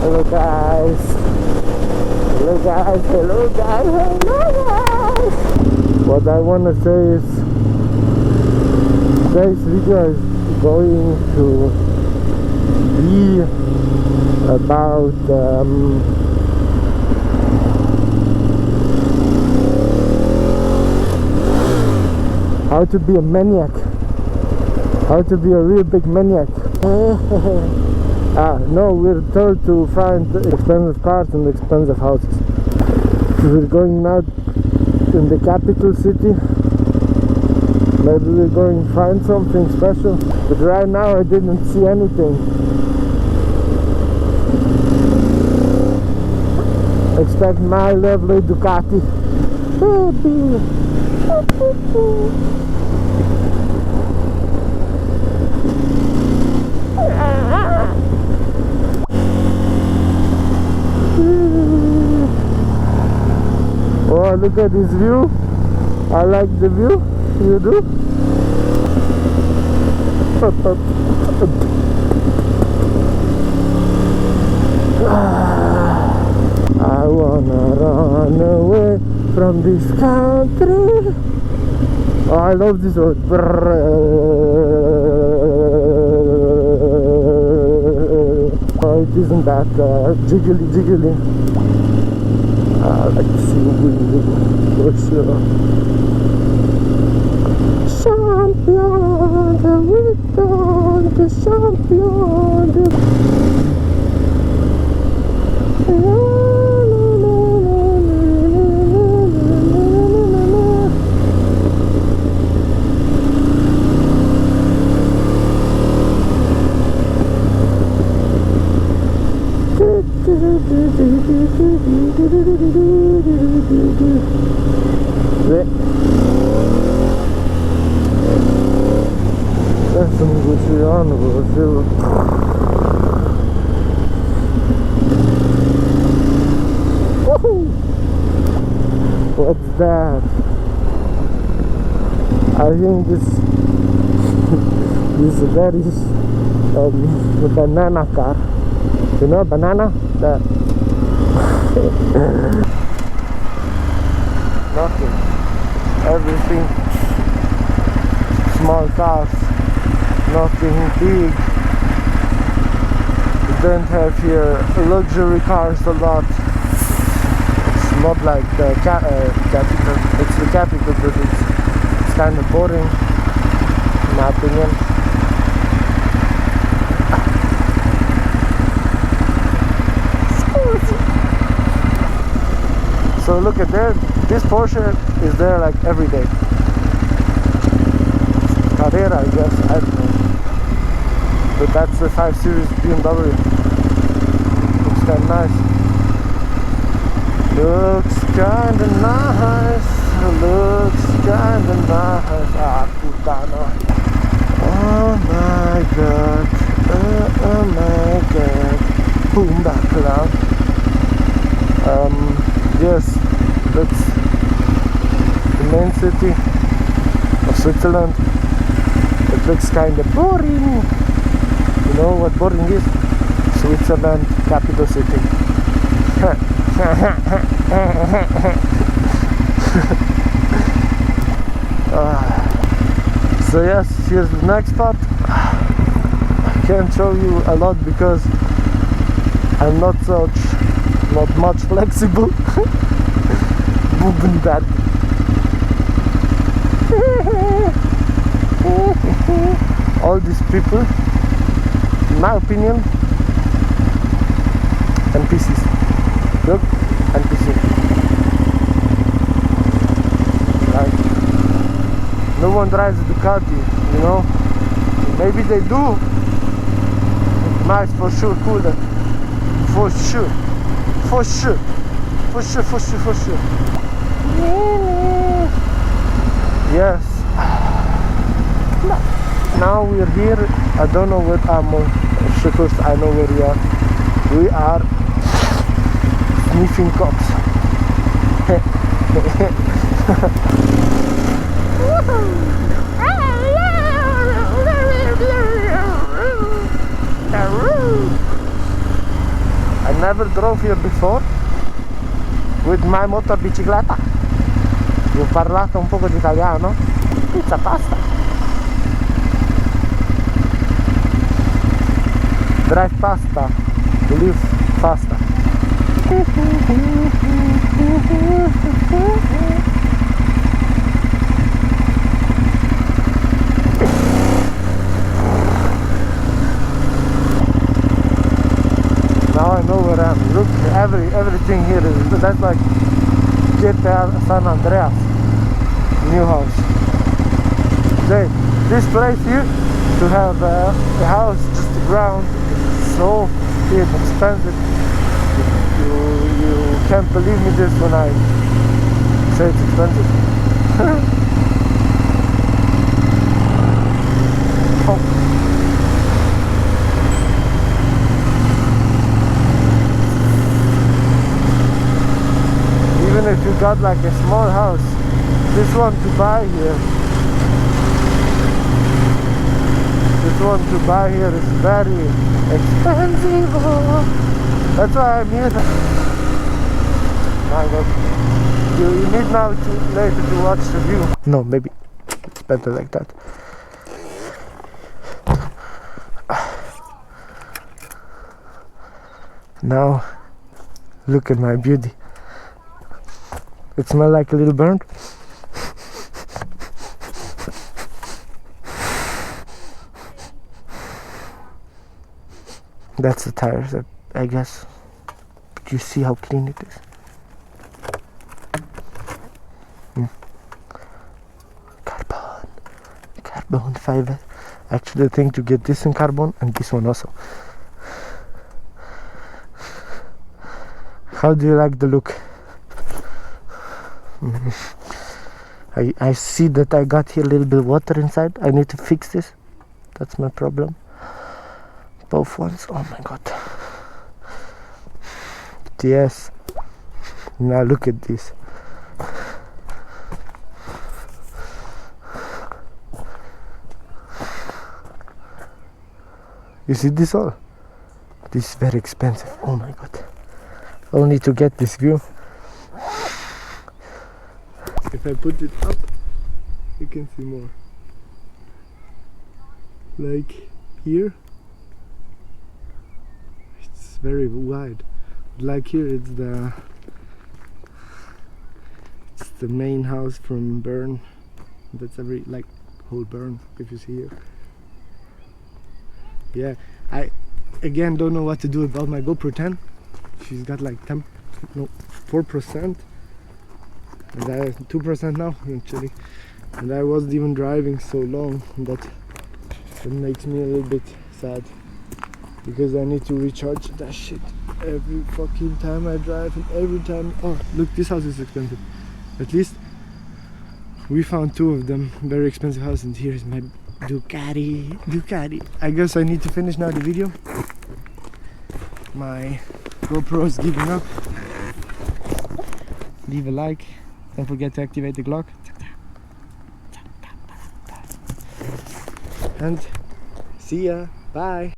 Hello guys. Hello guys. Hello guys. Hello guys. What I want to say is today's video is going to be about how to be a maniac, how to be a real big maniac. No, we're told to find expensive cars and expensive houses. We're going now in the capital city. Maybe we're going to find something special, but right now I didn't see anything. Expect my lovely Ducati. Oh, look at this view. I like the view. You do? I wanna run away from this country. Oh, I love this road. Oh, it isn't that jiggly. I like to see wind for sure. Champion, the return, the champion. What's that? I think this is a very banana car. You know banana? That nothing. Everything small cars, nothing big. We don't have here luxury cars a lot. It's not like the capital. It's the capital, but it's kind of boring, in my opinion. So look at there, this Porsche is there like every day. Carrera, I guess, I don't know. But that's the 5 Series BMW. Looks kinda nice. Looks kinda nice. Looks kinda nice. Ah, putana. Oh my god. Oh my god. Boom, back around. Yes, that's the main city of Switzerland. It looks kind of boring. You know what boring is? Switzerland, capital city. So yes, here's the next spot. I can't show you a lot because I'm not much flexible. Moving that. All these people, in my opinion, NPCs. Look, NPC. Like, no one drives a Ducati, you know. Maybe they do. Nice, for sure, cooler. For sure. For sure. For sure, for sure, for sure. Yes. Now we're here. I don't know where I'm on. First, I know where we are. We are sniffing cops. I I never drove here before with my motor bicicletta. Vi ho parlato un poco di italiano. Pizza pasta. Drive pasta, live pasta. Now I know where I am. Look, everything here is, that's like GTA San Andreas, new house. This place here, to have a house just the ground, is so expensive. You can't believe me this when I say it's expensive. Oh. Even if you got like a small house, this one to buy here is very expensive. That's why I'm here. My God. You need now later to watch the view. No, maybe it's better like that. Now look at my beauty. It smells like a little burnt. That's the tires, I guess. But you see how clean it is. Carbon fiber. Actually, I think to get this in carbon and this one also. How do you like the look? I see that I got here a little bit of water inside. I need to fix this. That's my problem. Both ones. Oh my God. Yes. Now look at this. You see this all? This is very expensive. Oh my God. Only to get this view. If I put it up, you can see more. Like here, it's very wide. Like here, it's the main house from Bern. That's every like whole Bern. If you see here. Yeah, I again don't know what to do about my GoPro 10. She's got like 4%. And I have 2% now actually, and I wasn't even driving so long that it makes me a little bit sad, because I need to recharge that shit every fucking time I drive, and every time. Oh look, this house is expensive. At least we found two of them very expensive houses, and here is my Ducati. I guess I need to finish now the video. My GoPro is giving up. Leave a like. Don't forget to activate the clock. And see ya. Bye.